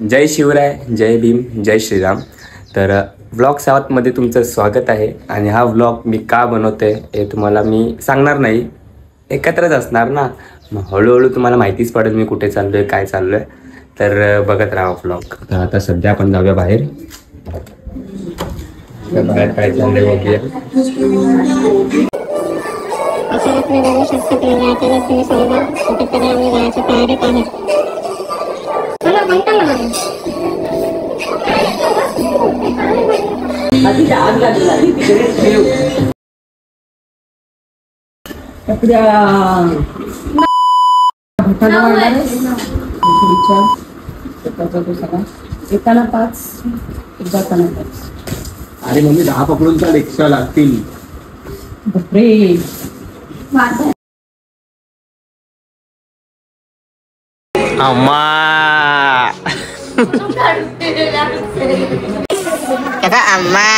जय शिवराय, जय भीम, जय श्रीराम. तर व्लॉग 7मध्ये तुमचं स्वागत आहे. आणि हा व्लॉग मी का बनवते हे तुम्हाला मी सांगणार नाही, एकत्रच असणार ना, मग हळूहळू तुम्हाला माहितीच पडेल मी कुठे चाललो आहे, काय चाललो आहे. तर बघत राहा व्लॉग. तर आता सध्या आपण जाऊया बाहेर. बाहेर काय चाललंय बघूया. एकाला 5 जाताना 5. अरे मम्मी 10 पकडून चाल, एक्स्ट्रा लागतील. बापरे. अम्मा कसा अम्मा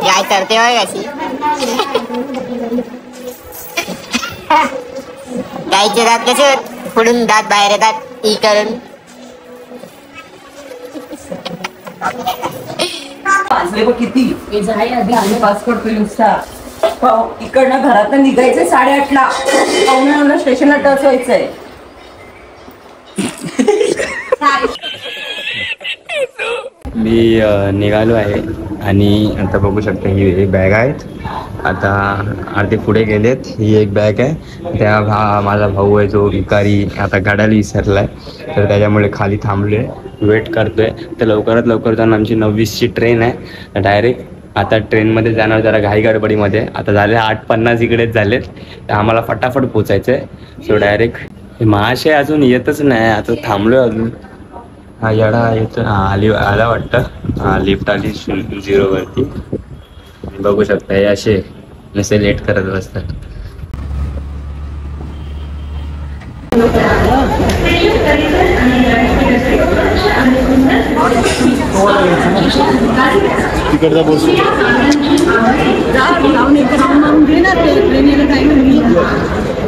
काय करते हो कशी गाईचे दात कसे पुढून दात बाहेर येतात ई करून. वाजले बघ किती. हे जाई आधी आम्ही पास करतोय नुसता. इकडनं घरातनं निघायचंय 8:30ला, 9:15 स्टेशनला टच व्हायचंय. मी निघालो आहे आणि आता बघू शकता ही बॅग आहेत. आता अर्धे पुढे गेलेत. ही एक बॅग आहे. त्या माझा भाऊ आहे जो भिकारी, आता गाड्याला विसरलाय, तर त्याच्यामुळे खाली थांबलोय, वेट करतोय. तर लवकरात लवकर जाऊन आमची 9:20ची ट्रेन आहे डायरेक्ट. आता ट्रेनमध्ये जाणार जरा घाई गडबडीमध्ये. आता झाले 8:50 इकडेच झालेत, तर आम्हाला फटाफट पोचायचं आहे. सो डायरेक्ट महाशय अजून येतच नाही. आता थांबलोय अजून. हा येडा येतो, आला वाटतं. लिफ्ट आली 0 वरती. बघू शकता हे असे नसे लेट करत बसतात. तिकडचा बसू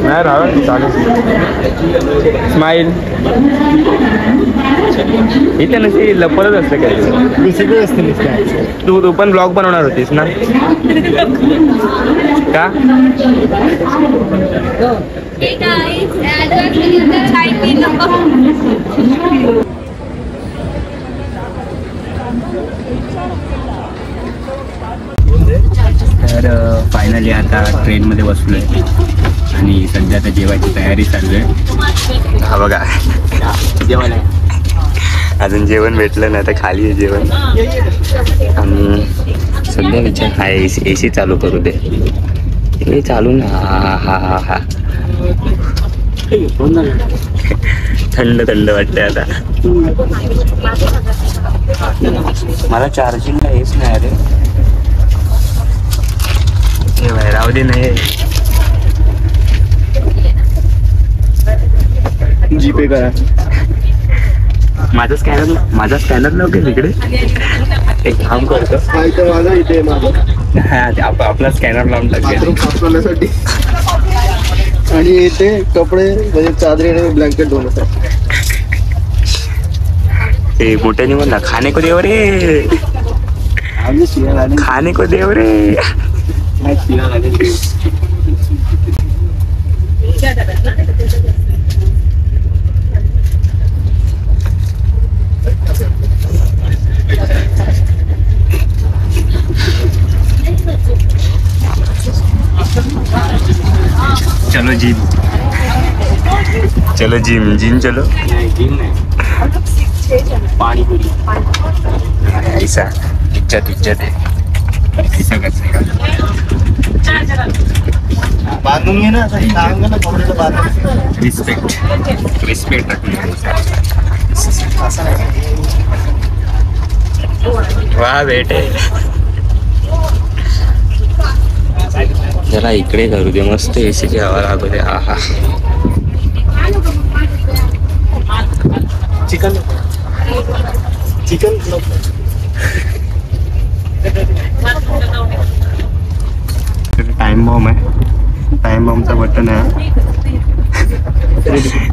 नाही राहा चालेल. स्माईल इथे नसे लपतच असतं काय. सगळे असते. तू पण ब्लॉग बनवणार होतीस ना का? तर फायनली आता ट्रेनमध्ये बसलो आहे आणि सध्या आता जेवायची तयारी चालू आहे. हा बघा जेवण आहे. अजून जेवण भेटलं नाही, तर खाली आहे जेवण. आणि सध्या विचार हा एसी चालू करू दे. हे चालू ना. हा हा हा थंड थंड वाटते आता. मला चार्जिंगला हेच नाही अरे. हे बाहेर राहू दे. नाही जीपे करा. माझा स्कॅनर नव्हते तिकडे. एक काम करतो, माझा इथे आपला स्कॅनर लावून टाकले. आणि इथे कपडे म्हणजे चादरी आणि ब्लँकेट दोन असतात. ते मोठ्याने बोल ना, खाने को देव रे, खाने को देव रे. चलो जिम, चलो जिम, जिम चलो. पानी पूरी ऐसा इज्जत है ऐसा कैसे बांधून घे ना. सांग ना कपड्याचं बांधून. रिस्पेक्ट रखना. वाह बेटे. जरा इकडे करू दे, मस्त एसीची हवा लागू दे. हा हा. चिकन टाइम बॉम्ब आहे. टाइम बॉम्बचा बटन आहे.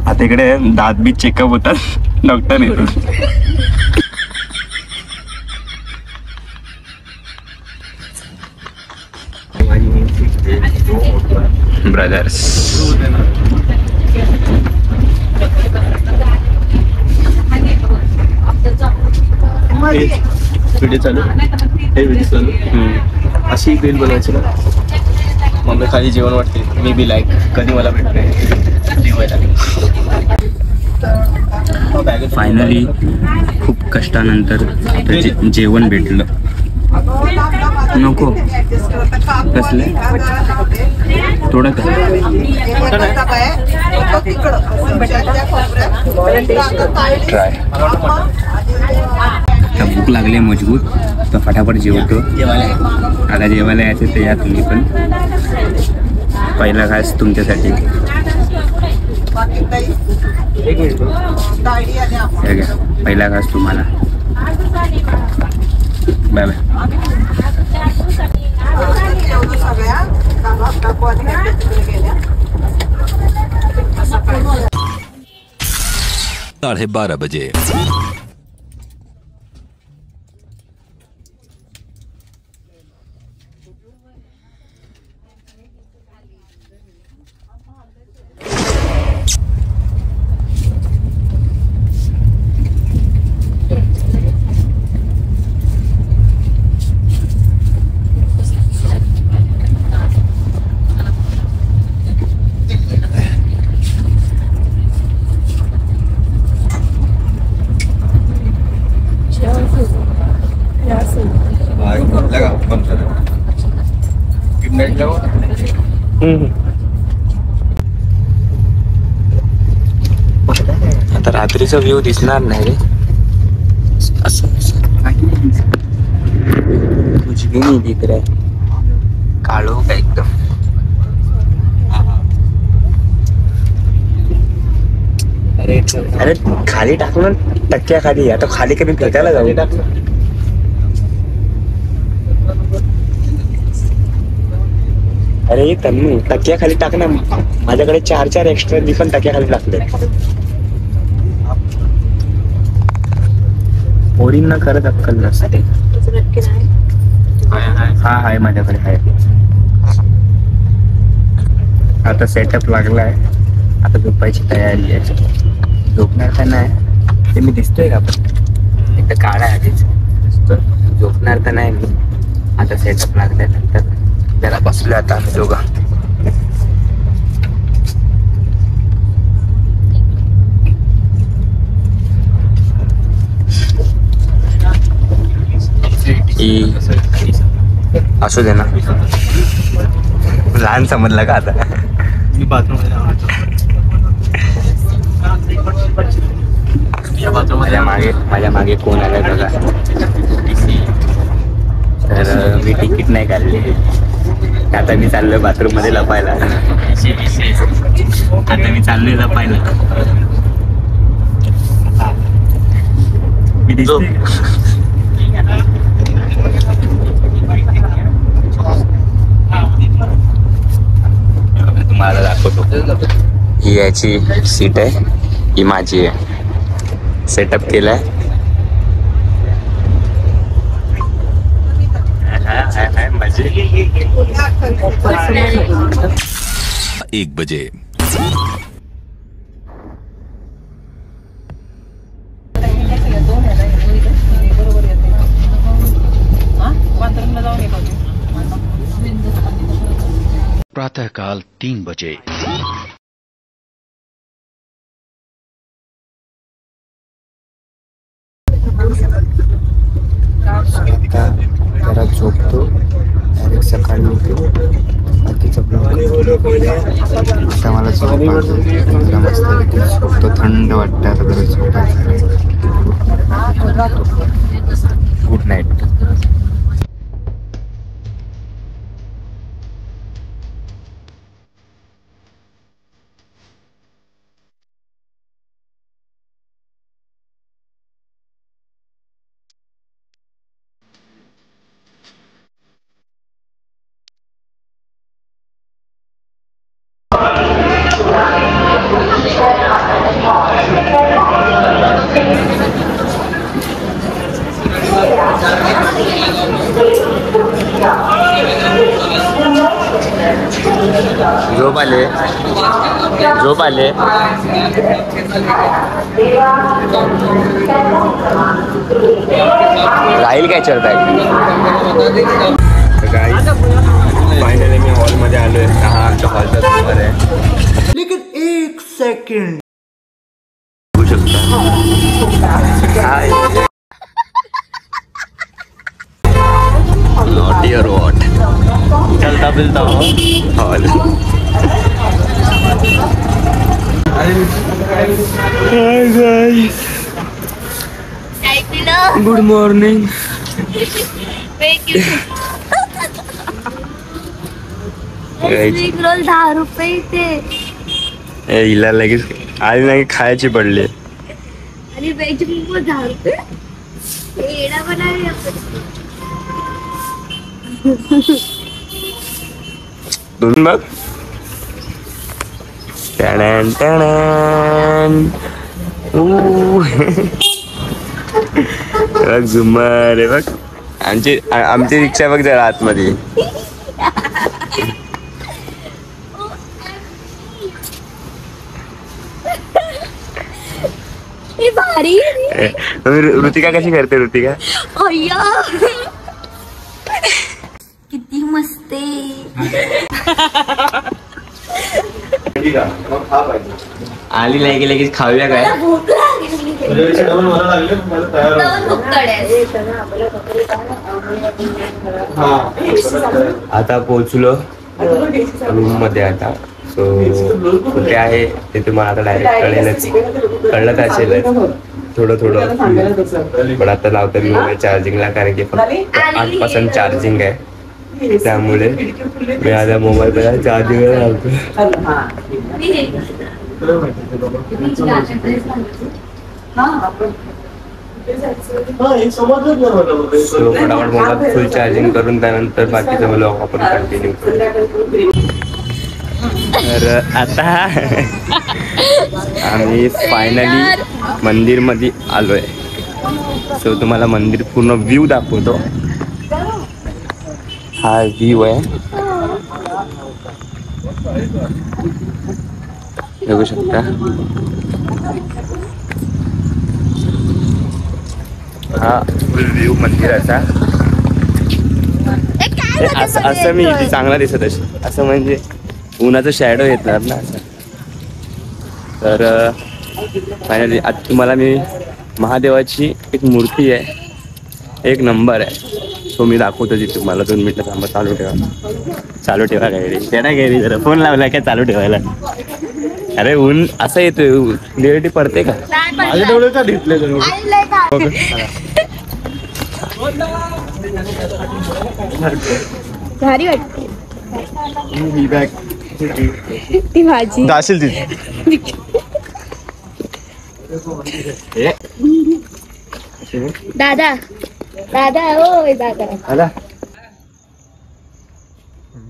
आता इकडे दात बी चेकअप होतात डॉक्टर येतो. ब्रदर्स व्हिडिओ चालू हे व्हिडिओ चालू अशी बेल बनवायची ना. मग खाली जेवण वाटते मी बी लाईक कधी मला भेटते जेवायला. फायनली खूप कष्टानंतर आता जेवण भेटलं. नको कसले थोडं ट्राय. भूक लागली मजबूत तर फटाफट जेवतो. आता जेवायला यायचं ते या तुम्ही पण. पहिला घास तुमच्यासाठी. हे घ्या पहिला घास तुम्हाला. Bye bye. $12:30 बजे. आता रात्रीचा व्ह्यू दिसणार नाही रे. असं कुछ भी नहीं दिख रहा है. काळो का एकदम. अरे खाली टाकून टक्क्या खाली. आता खाली कमी फेकायला जाऊ. अरे तन्नू टक्क्या खाली टाक ना. माझ्याकडे 4 एक्स्ट्रा मी पण टक्क्या खाली टाकले. पोरींना खरंच अक्कल नसते. हा आहे माझ्याकडे आहे. आता सेटअप लागलाय. आता झोपायची तयारी आहे. झोपणार का नाही ते मी दिसतोय का पण एकदा काळा आहे आधीच. झोपणार तर नाही मी. आता सेटअप लागल्यानंतर त्याला बसलो आता आम्ही दोघं. असू दे ना. लहान समजलं का आता. मी माझ्या मागे कोण आलाय बघा. तर मी तिकीट नाही काढली. आता मी चाललोय बाथरूम मध्ये लपायला. आता मी चाललोय लपायला. मी दिसतोय तुम्हाला दाखवतो. ही याची सीट आहे. ही माझी आहे. सेटअप केलाय. 1 बजे. प्रातःकाल 3 बजे. जरा झोपतो. डायरेक्ट सकाळी उठतो. बाकीचा ब्लॉग आता मला जरा मस्त झोपतो. थंड वाटतं आता जरा झोपायचं. Good night. आले. राहील काय चढत आहे. फायनली मी हॉलमध्ये आलोय. हा आमच्या हॉलचा नंबर आहे. लेकिन एक सेकंड बघू शकता. नॉट युअर वॉट चलता फिरता हॉल. Good morning. रोल 10 रुपये इथे. हिला लगेच आली नाही खायची पडली. आणि वेज मोमो 10 रुपये. येडा बनावी आपण. दोन बघ. टॅन टॅन. बघ झुमर आहे बघ. आमची रिक्षा बघ जरा आतमध्ये. भारी. ऋतिका कशी करते. ऋतिका अय्या किती मस्त आली नाही की लगेच खाऊया काय. भूक लागली. आता पोहोचलो रूम मध्ये. आता सो कुठे आहे ते तुम्हाला आता डायरेक्ट कळलं असेल थोडं. पण आता लावतो मी मोबाईल चार्जिंगला, कारण की फक्त 8% चार्जिंग आहे. त्यामुळे मी आता मोबाईल पहिला चार्जिंगला लावतो. सो फटाफट मोबाईल फुल चार्जिंग करून त्यानंतर बाकीचं ब्लॉग आपण कंटिन्यू करू. तर आता आम्ही फायनली मंदिर मध्ये आलोय. सो तुम्हाला मंदिर पूर्ण व्ह्यू दाखवतो. हा व्ह्यू आहे बघू शकता. हा फुल व्ह्यू मंदिराचा. असं मी इथे चांगला दिसत असं म्हणजे उन्हाचं शॅडो येतात ना असं. तर फायनली आता तुम्हाला मी महादेवाची एक मूर्ती आहे, एक नंबर आहे, तो मी दाखवतो जी तुम्हाला. 2 मिनिटं थांबा. चालू ठेवा गाडी. त्याला गेली जरा फोन लावला काय चालू ठेवायला. अरे ऊन असं येतोय. डिरेक्ट पडते का. भारी वाटते ती भाजी. जाशील तिथे. दादा ओ दादा.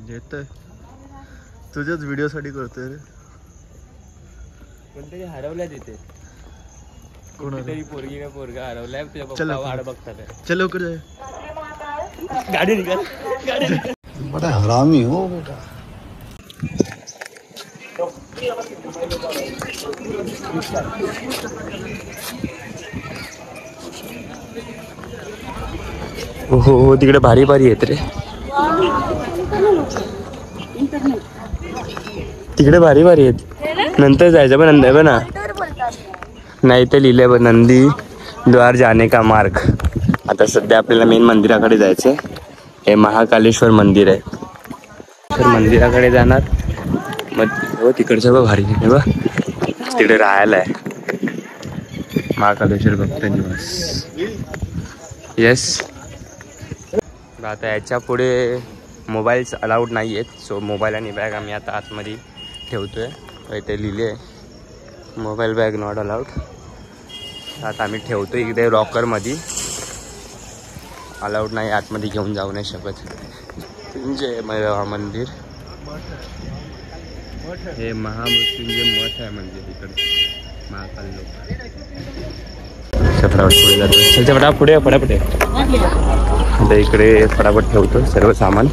येतोय तुझ्याच व्हिडिओ साठी करतोय रे. कोणतरी हरवलाय तिथे. कोणतरी पोरगी का पोरगा हरवलाय. तुझ्या चल पप्पा वाट बघतात. चल लवकर जाय. गाडी निघाल. बड़ा हरामी हो बेटा. हो तिकडे भारी आहेत रे. तिकडे भारी आहेत. नंतर जायचं पण नंतर पण ना नाही तर लिहिलंय बघ नंदी द्वार जाने का मार्ग. आता सध्या आपल्याला मेन मंदिराकडे जायचंय. हे महाकालेश्वर मंदिर आहे. तर मंदिराकडे जाणार. मग हो तिकडचं बघ भारी आहे बघ. तिकडे राहायला आहे महाकालेश्वर भक्त निवास. येस. आता याच्या पुढे मोबाईल्स अलाउड नाही आहेत. सो मोबाईल आणि बॅग आम्ही आता आतमध्ये ठेवतोय. इथे लिहिले आहे मोबाईल बॅग नॉट अलाउड. आता आम्ही ठेवतो इकडे लॉकरमध्ये. अलाउड नाही, आतमध्ये घेऊन जाऊ नाही शकत. मृत्युंजय मंदिर. हे महामृत्युंजय मठ आहे मंदिर इकडे महाकाल लोक. फटाफट पुढे जातो. फटाफट पुढे आता इकडे फटाफट ठेवतो सर्व सामान.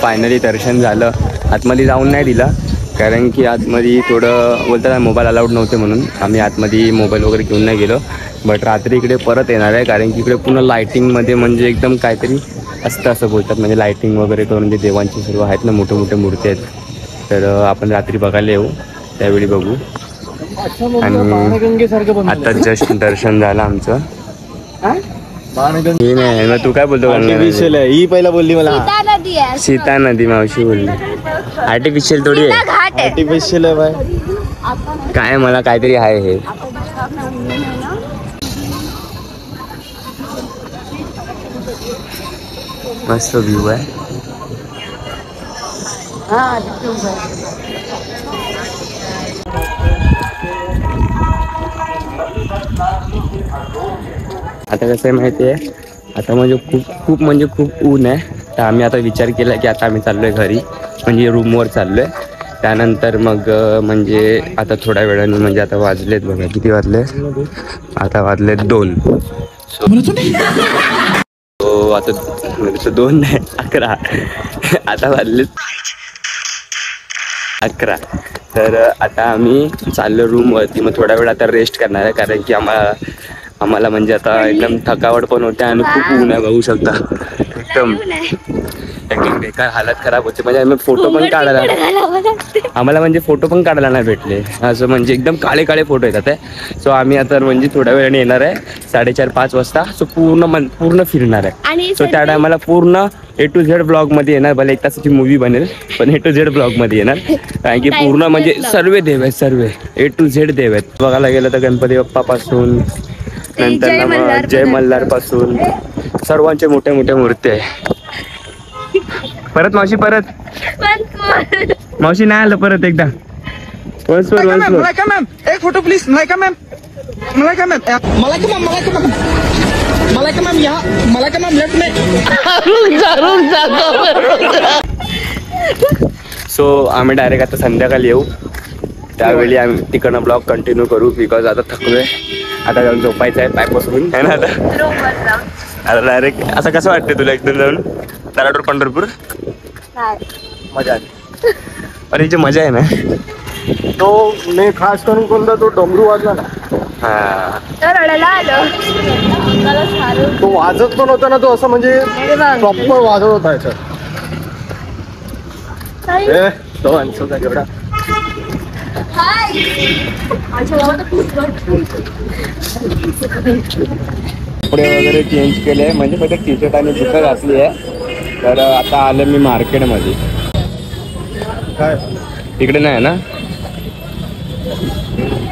फायनली दर्शन झालं. आतमध्ये जाऊन नाही दिला, कारण की आतमध्ये थोडं बोलतात मोबाईल अलाउड नव्हते म्हणून आम्ही आतमध्ये मोबाईल वगैरे घेऊन नाही गेलो. बट रात्री इकडे परत येणार आहे, कारण की इकडे पुन्हा लायटिंगमध्ये म्हणजे एकदम काहीतरी असतं असं बोलतात. म्हणजे लायटिंग वगैरे करून जे देवांचे सर्व आहेत ना, मोठे मोठे मूर्ती आहेत, तर आपण रात्री बघायला येऊ, त्यावेळी बघू. आणि आता जस्ट दर्शन झालं आमचं. ही नाही मग तू काय बोलतो? ही पहिला बोलली मला सीता नदी आहे. सीता नदी मावशी बोलली. आर्टिफिशियल थोडी सीता आहे, घाट आहे. आर्टिफिशियल आहे बाय. काय मला काहीतरी आहे हे. मस्त व्ह्यू आहे. आता कसं आहे माहिती आहे, आता म्हणजे खूप ऊन आहे. तर आम्ही आता विचार केला की आता आम्ही चाललो आहे घरी, म्हणजे रूमवर चाललो आहे. त्यानंतर मग म्हणजे आता थोड्या वेळाने म्हणजे आता वाजलेत बघा, किती वाजले? आता वाजलेत 2. सो आता 2 नाही 11. आता वाजलेत 11. तर आता आम्ही चाललो रूमवरती. मग थोडा वेळ आता रेस्ट करणार आहे, कारण की आम्हाला म्हणजे आता एकदम थकावट पण होते आणि खूप ऊन आहे, बघू शकता. एकदम बेकार हालत खराब होते. म्हणजे आम्ही फोटो पण काढायला, आम्हाला म्हणजे फोटो पण काढायला नाही भेटले. असं म्हणजे एकदम काळे काळे फोटो येतात आहे. सो आम्ही आता म्हणजे थोड्या वेळाने येणार आहे 4:30-5 वाजता. सो पूर्ण फिरणार आहे. सो त्या टायमाला पूर्ण A to Z ब्लॉगमध्ये येणार. भले 1 तासाची मूवी बनेल, पण A to Z ब्लॉगमध्ये येणार, कारण की पूर्ण म्हणजे सर्व देव आहेत, सर्व A to Z देव आहेत. बघायला गेलं तर गणपती बाप्पापासून नंतर जय मल्हार पासून सर्वांचे मोठे मोठे मूर्ती आहे. परत मावशी, परत मावशी नाही आलं, परत एकदा वन्स मोर. मलाइका मॅम एक photo please. Malaika ma'am left में. सो आम्ही डायरेक्ट आता संध्याकाळी येऊ, त्यावेळी आम्ही तिकडनं ब्लॉग कंटिन्यू करू. बिकॉज आता थकलोय, आता जाऊन झोपायचं आहे पाय पसरून है ना. आता डायरेक्ट असं कसं वाटतं तुला एकदम जाऊन तराटूर पंढरपूर? मजा आली. अरे जी मजा आहे ना, तो मी खास करून कोणता तो डमरू वाजला ना, हा रडायला आलं. तो वाजत पण होता ना, तो असं म्हणजे प्रॉपर वाजत होता याच्यात. तो अंशोचा जेवढा कपडे वगैरे चेंज केले, म्हणजे फक्त टी शर्ट आणि बुटं घातली आहे. तर आता आलं मी मार्केटमध्ये. काय इकडे नाही ना,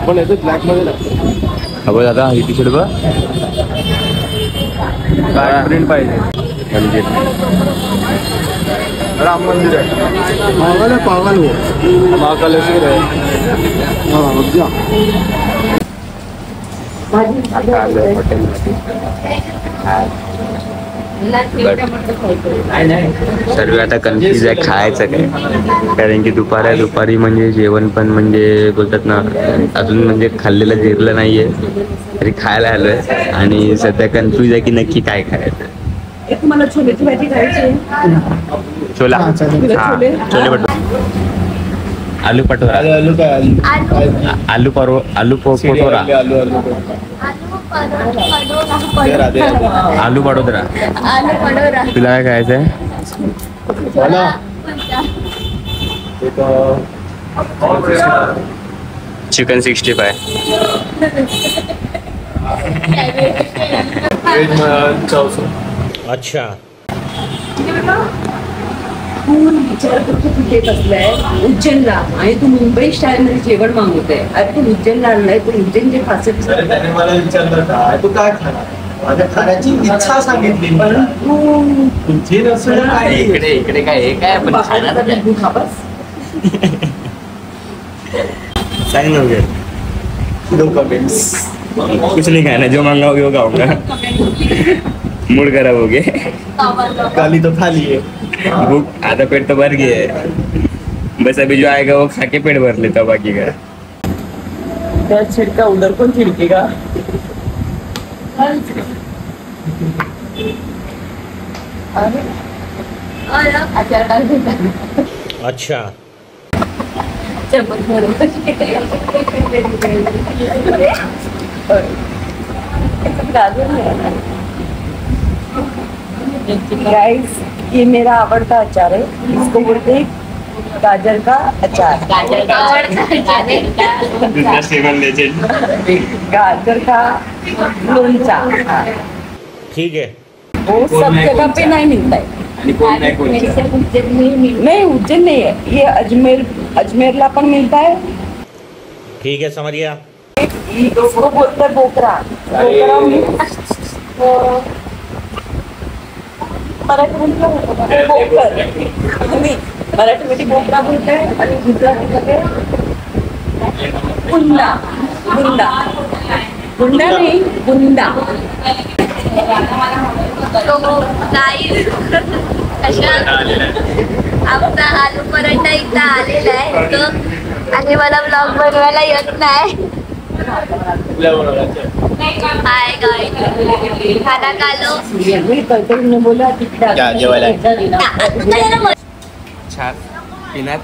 पण याचं ब्लॅक मध्ये ना. हा बघ दादा, ही टी शर्ट बघ काय प्रिंट पाहिजे. म्हणजे राम मंदिर आहे, पागल हो, महाकालेश्वर आहे. सर्व आता कन्फ्युज आहे खायचं काय, कारण की दुपारी म्हणजे जेवण पण म्हणजे बोलतात ना, अजून म्हणजे खाल्लेलं जिरलं नाहीये, तरी खायला आलोय. आणि सध्या कन्फ्युज आहे की नक्की काय खायचं. तुम्हाला छोलेची भाजी खायची? छोला, हा छोले भटुरे, आलू पटोरा, आलू पटोरा, आलू बडोदरा. तुला काय खायचंय? चिकन 65. अच्छा तू विचार करतो कुठे बसलाय? उज्जैनला, आणि तू मुंबई स्टाईल मध्ये जेवण मागवतोय. अरे तू उज्जैनला आणलाय, पण उज्जैनचे खासे त्याने मला विचारलं काय तू काय खाणार, माझ्या खाण्याची इच्छा सांगितली. तुझी रसोई काय इकडे काय हे काय आपण खाणार काय? तू खापास सांग ना वगैरे. No comments. कुछ नहीं खाना, जो मांगाओगे वो खाऊंगा. मूड खराब हो गए. काली तो खाली है, भूख आधा पेट तो भर गया है, बस अभी जो आएगा वो खा के पेट भर लेता बाकी का. त्या छिड़का उधर कौन छिड़केगा? अच्छा गाइस ये मेरा आवड़ता अचार है, इसको बोलते हैं गाजर का अचार। गाजर का लोणचा। ठीक है। वो सब जगह पे नहीं मिलता है। नहीं उज्जैन नहीं है ये, अजमेरला पण मिलता है। ठीक है समझ गया। इसको बोलते हैं बोकरा। मराठीमध्ये बोकर, मराठीमध्ये बोकरा बोलते हैं आणि गुजरातीमध्ये बुंदा। बुंदा बुंदा नहीं बुंदा। आमचा आलू पराठा इथं आलेला आहे तो, आणि मला ब्लॉग बनवायला येत नाही। हाय गाइस, खाना खा लो। बोला जेवायला छान पिण्यात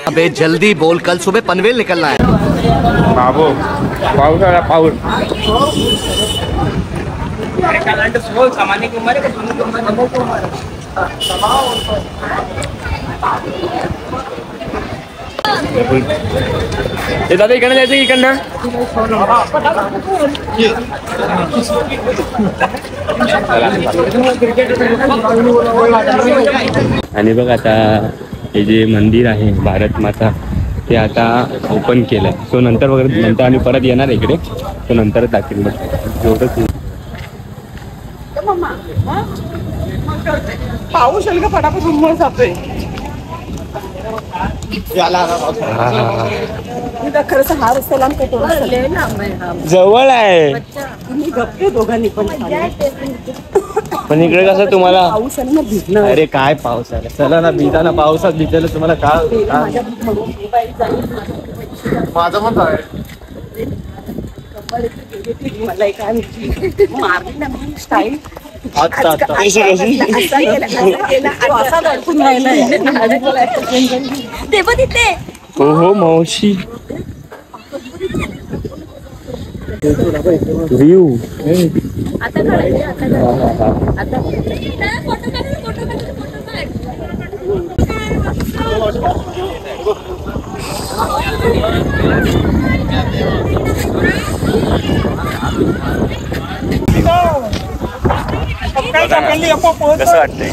अबे जल्दी बोल, कल सुबह पनवेल निकलना है। बाबू पाऊस आला पाऊस। दादा इकडनं जायचं इकडनं। आणि बघ आता हे जे मंदिर आहे भारत माता ते आता ओपन केलंय, सो नंतर वगैरे नंतर आम्ही परत येणार इकडे, तो नंतरच दाखवेल। मग जेवढं पाऊस आला का फटाफट रुमवर जातोय। खरंच हा रस्ता लांब काय जवळ आहे, तुम्ही गप्पे दोघांनी पण पण इकडे कसं तुम्हाला पाऊस आला ना भिजणार। अरे काय पाऊस आला, चला ना भिजाना, पावसात भिजलं तुम्हाला काय। माझं पण आहे मला काय मारली ना स्टाईल आता ते पण तिथे हो हो मावशी व्ह्यू आता काढायचे, आता फोटो काढ, फोटो काढ, फोटो काढ। कसं वाटतंय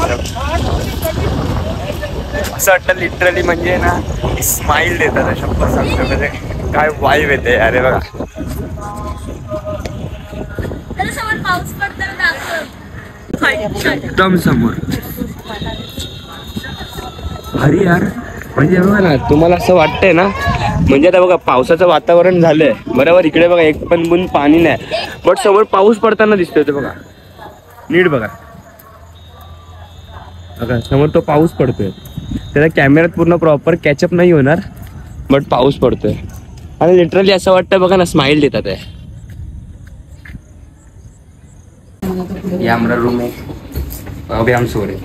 असं वाटतं लिटरली, म्हणजे ना स्माइल देतात शब्द सांगतो, म्हणजे काय वाईब येते। अरे बघा समोर पाऊस पडताना दाखव, एकदम समोर भारी यार। म्हणजे बघा ना तुम्हाला असं वाटतंय ना, म्हणजे आता बघा पावसाचं वातावरण झालंय बरोबर, इकडे बघा एक पण बुंद पाणी नाही, बट समोर पाऊस पडताना दिसतोय। ते बघा नीट बघा, बघा समोर तो पाऊस पडतोय, त्याला कॅमेऱ्यात पूर्ण प्रॉपर कॅचअप नाही होणार, बट पाऊस पडतोय आणि लिटरली असं वाटतं बघा ना स्माइल देतात आहे। ये हमारा रूम है, अभी हम सो रहे।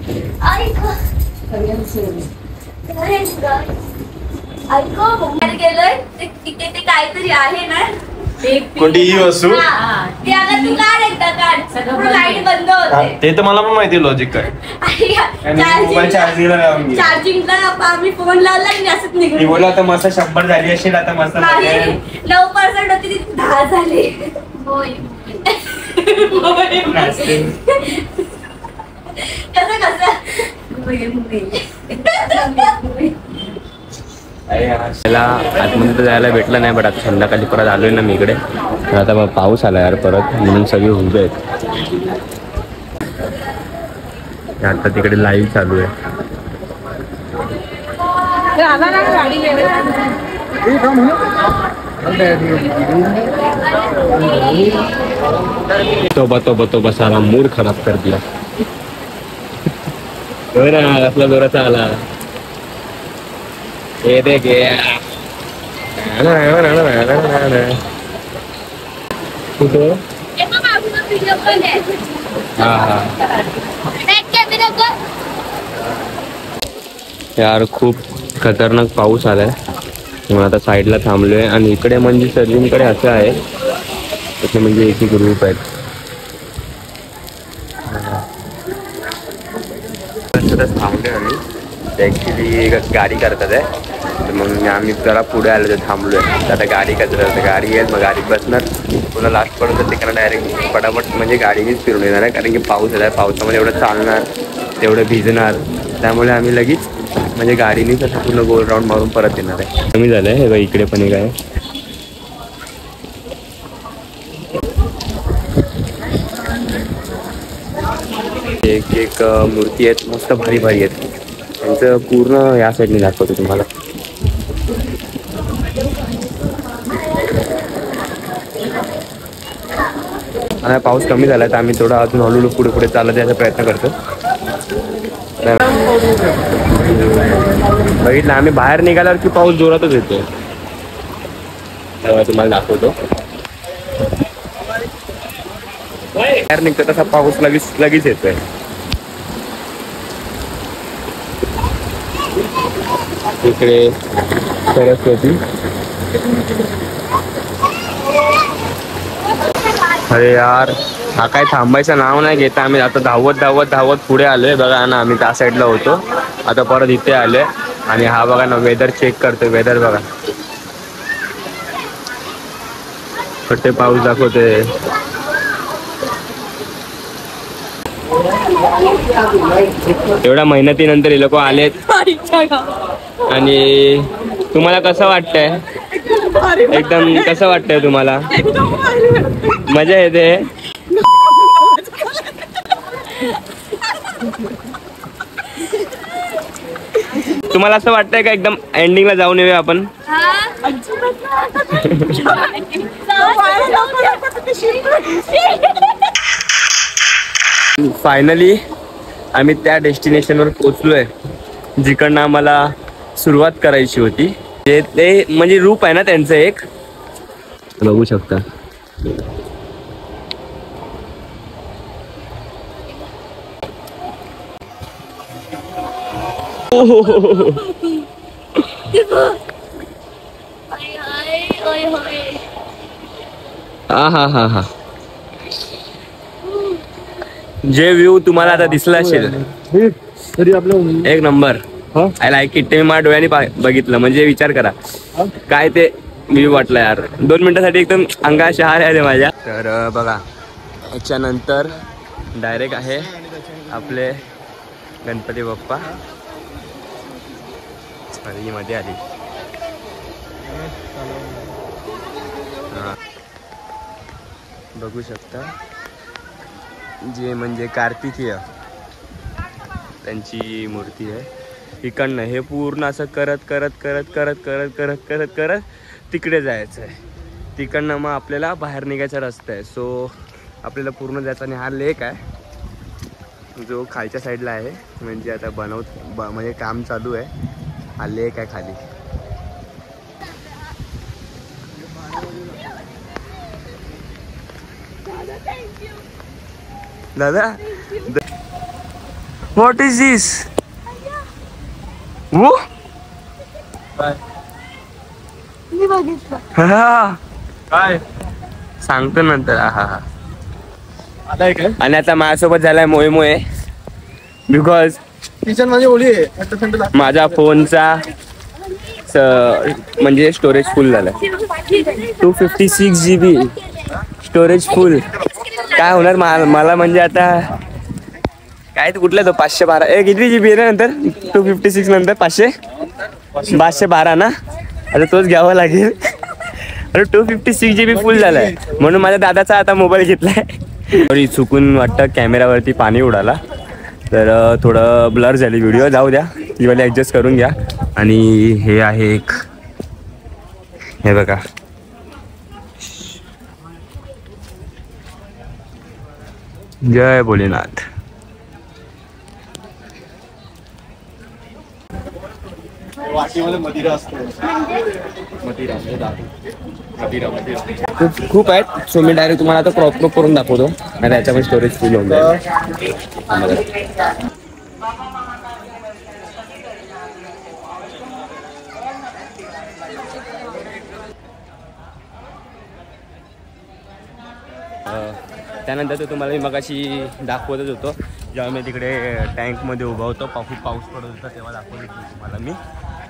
गेलोय तिथे ते काहीतरी आहे ना, कोणतीही वस्तू ते अगं तू काढ एकदा, काढ लाईट बंद होते। ते तर मला पण माहिती लॉजिक काय। चार्जिंगला आम्ही फोन लावला आणि असंच मी निघून बोला आता मस्त 100 झाली असेल, आता मस्त 9% होती ती 10 झाली। होय कसं त्याला आतमध्ये तर जायला भेटलं नाही, बट आता संध्याकाळी परत आलोय ना मी इकडे, तर आता पाऊस आला यार परत, म्हणून सगळे उभे आहेत। आता तिकडे लाईव्ह चालू आहे। तो साला मूड खराब कर दिया। असला जोराचा आला हे दे गे कुठं व्हिडिओ कॉल आहे. हा बॅक कॅमेरा कर. यार खूप खतरनाक पाऊस आलाय. मग आता साईडला थांबलोय आणि इकडे म्हणजे सर्वींकडे असं आहे तसे म्हणजे एक एक ग्रुप आहेत. थांबलोय आम्ही ॲक्च्युली गाडी करतात आहे तर मग आम्ही जरा पुढे आलो तर थांबलोय. आता गाडी करतात गाडी येईल मग गाडीत बसणार पुन्हा लास्टपर्यंत तिकडे डायरेक्ट पटापट म्हणजे गाडीनेच फिरून येणार आहे कारण की पाऊस आला आहे. पावसामध्ये एवढं चालणार तेवढं भिजणार त्यामुळे आम्ही लगेच म्हणजे गाडीनेच असं पूर्ण गोल राऊंड मारून परत येणार आहे. कमी झालं आहे हे बघ इकडे पण एक आहे. एक एक मूर्ती आहेत मस्त भारी भारी आहेत. त्यांचं पूर्ण या साईडने दाखवतो तुम्हाला. आता पाऊस कमी झाला तर आम्ही थोडा अजून हळूहळू पुढे पुढे चालत यायचा प्रयत्न करतो. बघितलं आम्ही बाहेर निघाल्यावर की पाऊस जोरातच येतोय. तेव्हा तुम्हाला दाखवतो. बाहेर निघतो तसा पाऊस लगेच येतोय. इकडे सरस्वती. अरे यार हा काय थांबायचं नाव नाही घेता. आम्ही आता धावत पुढे आलोय. बघा ना आम्ही त्या साईडला होतो आता परत इथे आलोय आणि हा बघा ना वेदर चेक करतोय. वेदर बघा कुठे पाऊस दाखवतोय. एवढ्या मेहनतीनंतर हे लोक आलेत आणि तुम्हाला कसं वाटतंय? एकदम कसं वाटतंय तुम्हाला? मजा येते? तुम्हाला असं वाटतंय का एकदम एंडिंगला जाऊन येऊया आपण? फायनली आम्ही त्या डेस्टिनेशनवर पोहोचलोय जिकडनं आम्हाला सुरुवात करायची होती. ते म्हणजे रूप आहे ना त्यांचं एक बघू शकता. हा जे व्ह्यू तुम्हाला आता दिसला असेल एक नंबर. I like it. ते मी माझ्या डोळ्याने बघितलं म्हणजे विचार करा काय ते व्ह्यू वाटला यार. 2 मिनिटासाठी एकदम अंगा शहारे आले माझ्या. तर बघा याच्यानंतर डायरेक्ट आहे आपले गणपती बाप्पा. ही मध्ये आली. बघू शकता जे म्हणजे कार्तिकेय त्यांची मूर्ती आहे. इकडनं हे पूर्ण असं करत करत करत करत करत करत करत करत तिकडे जायचं आहे. तिकडनं मग आपल्याला बाहेर निघायचा रस्ता आहे. सो आपल्याला पूर्ण जायचा. आणि हा लेक आहे जो खालच्या साईडला आहे म्हणजे आता म्हणजे काम चालू आहे. हा लेक आहे खाली. दादा व्हॉट इज दिस? वो काय सांगतो नंतर. आणि आता माझ्यासोबत झालाय मोये मोये बिकॉज किचन मध्ये ओली आहे. माझ्या फोनचा म्हणजे स्टोरेज फुल झालं. 256 GB स्टोरेज फुल. काय होणार मला म्हणजे आता काय ते कुठला तो 512 किती GB आहे ना नंतर 256 नंतर 512 ना. आता तोच घ्यावा लागेल. अरे 256 GB फुल झालाय म्हणून माझ्या दादाचा आता मोबाईल घेतलाय. चुकून वाटतं कॅमेरावरती पाणी उडाला तर थोडं ब्लर झाली व्हिडिओ. जाऊ द्या ती वाली ॲडजस्ट करून घ्या. आणि हे आहे एक हे बघा जय भोलेनाथ. वाटीमध्ये मदिरा असते. मदिरा खूप आहेत. सो मी डायरेक्ट तुम्हाला आता क्रॉप करून दाखवतो आणि त्याच्यामध्ये स्टोरेज फुल होऊन जाईल. त्यानंतर तो तुम्हाला मी मगाशी दाखवतच होतो, जेव्हा मी तिकडे टँकमध्ये उभा होतो, खूप पाऊस पडत होता, तेव्हा दाखवत होतो तुम्हाला मी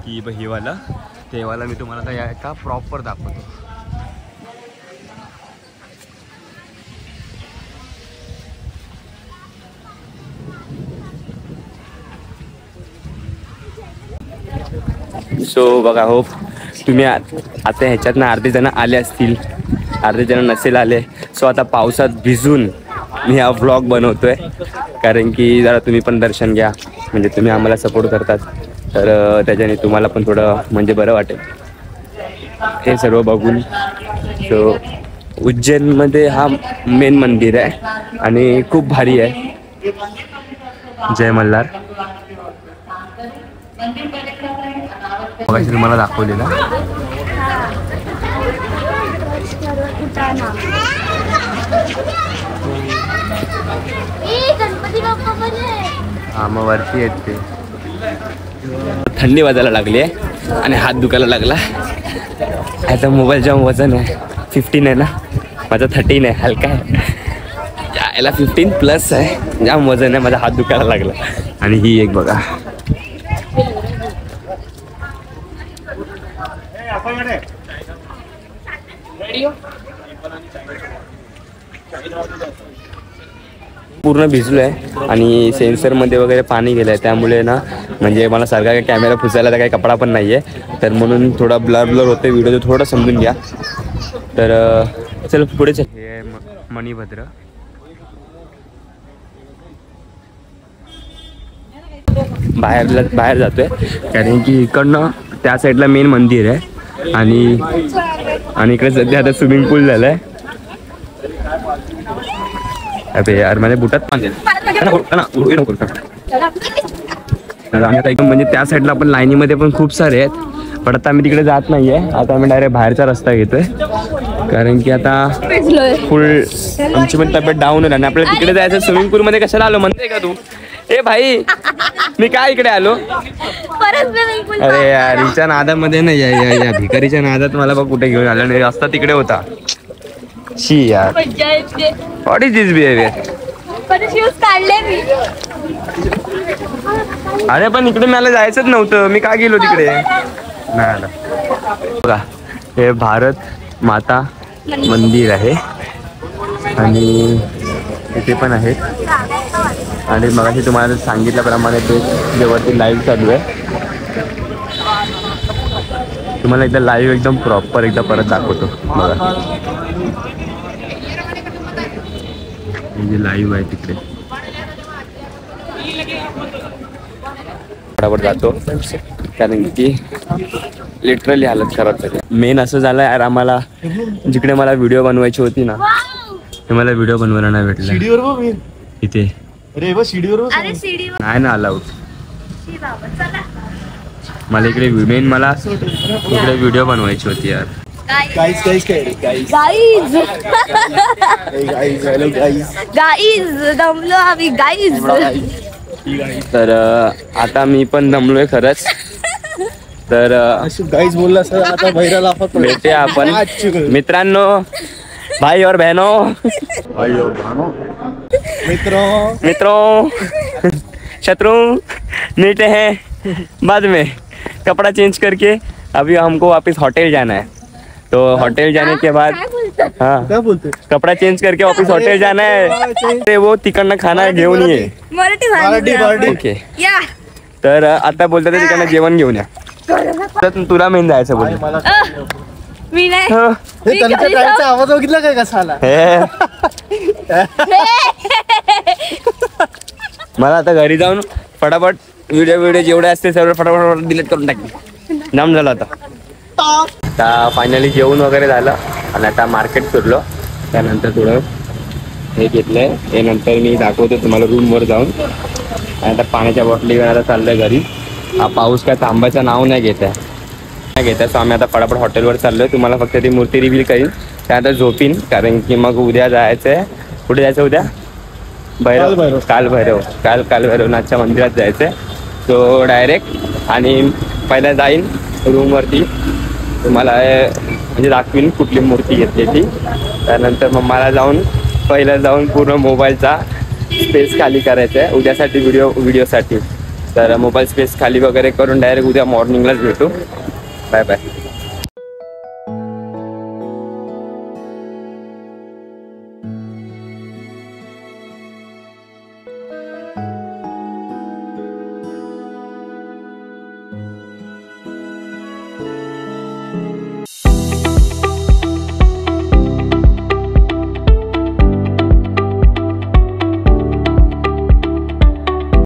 की हिवाला तेव्हाला मी तुम्हाला आता या एका प्रॉपर दाखवतो. सो बघा, होप तुम्ही आता ह्याच्यातनं अर्धे जण आले असतील, अर्धे जण नसेल आले. सो आता पावसात भिजून मी हा व्लॉग बनवतोय, कारण की जरा तुम्ही पण दर्शन घ्या, म्हणजे तुम्ही आम्हाला सपोर्ट करतात, तर त्याच्याने तुम्हाला पण थोडं म्हणजे बरं वाटेल हे सर्व बघून. सो उज्जैनमध्ये हा मेन मंदिर आहे आणि खूप भारी आहे. जय मल्हार. मगाशी तुम्हाला दाखवलेला हा, मग वरती येत ते. थंडी वाजायला लागली आहे आणि हात दुखायला लागला. आता मोबाईलच्या वजन आहे 15 आहे ना, माझा 13 आहे, हलका आहे. याला 15+ आहे, जाम वजन आहे, माझा हात दुखायला लागला. आणि ही एक बघा, पूर्ण भिजलोय आणि सेन्सरमध्ये वगैरे पाणी गेलंय, त्यामुळे ना म्हणजे मला सारखा काही कॅमेरा फुसायला काही कपडा पण नाही आहे, तर म्हणून थोडा ब्लर होते व्हिडिओ, थोडं समजून घ्या. तर चल पुढे चल. हे मणिभद्र. बाहेर जातोय, कारण की इकडनं त्या साईडला मेन मंदिर आहे आणि इकडे सध्या आता स्विमिंग पूल झालंय. अरे यार, माझ्या बुटात पाणी आता एकदम म्हणजे त्या साईडला आपण लाईनीमध्ये पण खूप सारे आहेत, पण आता आम्ही तिकडे जात नाहीये. आता आम्ही डायरेक्ट बाहेरचा रस्ता घेतोय, कारण की आता फुल आमची पण तब्येत डाऊन होईल आणि आपल्याला तिकडे जायचं. स्विमिंग पूल मध्ये कशाला आलो म्हणते का तू? ए भाई, मी काय इकडे आलो? अरे यार, हिच्या नादामध्ये नाही, या भिकारीच्या नादात मला बघ कुठे घेऊन आला नाही. रस्ता तिकडे होता. शी यार, व्हॉट इज दिस बिहेवियर? अरे पण इकडे मला जायचंच नव्हतं, मी का गेलो तिकडे? नाही आला. बघा, हे भारत माता मंदिर आहे आणि इथे पण आहे. आणि मगाशी तुम्हाला सांगितल्याप्रमाणे ते जे वरती लाईव्ह चालू आहे, तुम्हाला एकदा लाईव्ह एकदम प्रॉपर एकदा परत दाखवतो. बघा, जे लाईव्ह आहे तिकडे बरोबर जातो, कारण की लिटरली हालत खराब झाली. मेन असं झालं यार, आम्हाला जिकडे मला व्हिडिओ बनवायची होती ना, ते मला व्हिडिओ बनवायला नाही भेटला. इथे नाही ना अलाउड. मला इकडे मला इकडे व्हिडिओ बनवायची होती यार. दमलो आम्ही गाईज. तर आता मी पण दमलोय खरंच. तर गाईज बोलला सर, आता बहिराला भेटे आपण मित्रांनो, भाई और बहनों, मित्रों, शत्रु, मिलते हैं बाद में. कपड़ा चेंज करके अभी हमको वापस होटल जाना है, तो होटल जाने के बाद हाँ क्या बोलते, कपड़ा चेंज करके वापस होटल जाना है. वो तिकडनं खाना घेऊन ये. मराठी ओके. तर आता बोलतात तिकडनं जेवण घेऊन या. तर तुला मेन जायचं बोल. मी नाही. त्यांच्या गाईचा आवाज बघितला काय कसा आला? मला आता घरी जाऊन फटाफट व्हिडिओ जेवढे असते सर्व फटाफट डिलीट करून टाकले. जाम झालं आता फायनली जेवण वगैरे झालं आणि आता मार्केट फिरलो. त्यानंतर थोडं हे घेतलंय, हे नंतर मी दाखवतो तुम्हाला रूमवर जाऊन. आणि आता पाण्याच्या बॉटली घेऊन आता चाललंय घरी. हा पाऊस काय थांबायचं नाव नाही घेत आहे. सो आम्ही आता फटाफट हॉटेलवर चाललो आहे. तुम्हाला फक्त ती मूर्ती रिव्हील करीन त्यानंतर झोपीन, कारण की मग उद्या जायचं आहे. कुठे जायचं उद्या? कालभैरवनाथच्या मंदिरात जायचं आहे. सो डायरेक्ट आणि पहिला जाईन रूमवरती, तुम्हाला म्हणजे दाखवीन कुठली मूर्ती घेतली ती. त्यानंतर मग मला पहिला जाऊन पूर्ण मोबाईलचा स्पेस खाली करायचा आहे उद्यासाठी व्हिडिओसाठी. तर मोबाईल स्पेस खाली वगैरे करून डायरेक्ट उद्या मॉर्निंगलाच भेटू. Bye bye.